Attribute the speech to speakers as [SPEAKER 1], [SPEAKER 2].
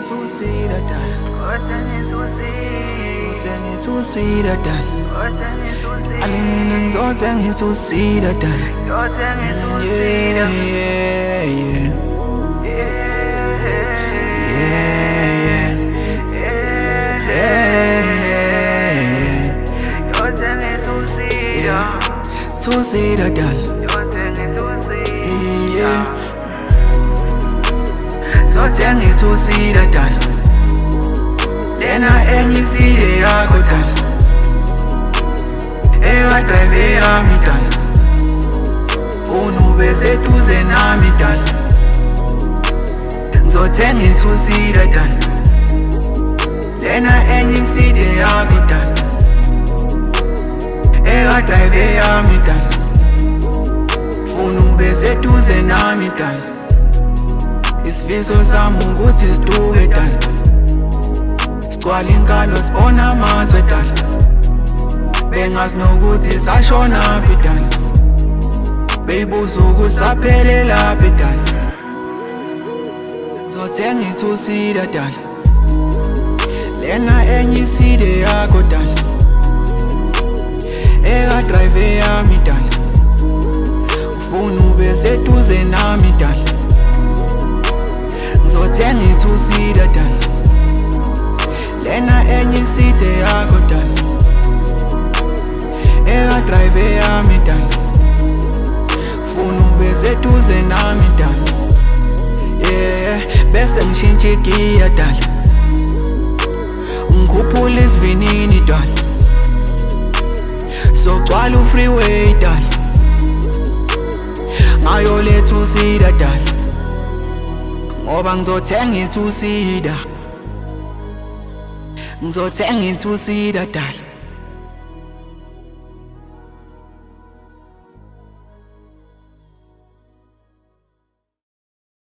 [SPEAKER 1] two-seater dal. Ngizothenga i-two-seater dal. Alingina ngizothenga i-two-seater dal. Yeah, two-seater dal. Ngizothenga i-two-seater dal. Lena enye iside yakho dal. Drive yami dal. Ufuna ube seduze nami dal. Ngizothenga i-two-seater dal. Lena enye iside yakho dal. Drive yami dal. Ufuna ube seduze nami dal. Isifiso sami ukuthi siduke dal. Sigcwale inkalo sibona amazwe dal. Bengazi nokuthi sashonaphi dal. Beyibuza ukuthi saphelelaphi dal. Ngizothenga i-two-seater dal. Lena enye iside yakho dal. Drive yami dal. Ufuna ube seduze nami dal. Ngizothenga i-two-seater dal. Lena enye iside yakho dal. Drive yami dal. Ufuna ube seduze nami dal. Bese ngishintsha igiya dal. Ngikhuphula isivinini dal. Sogcwala u-freeway dal. Ngayo le two-seater dal. Ngoba ngizothenga i-two-seater. Ngizothenga i-two-seater dal.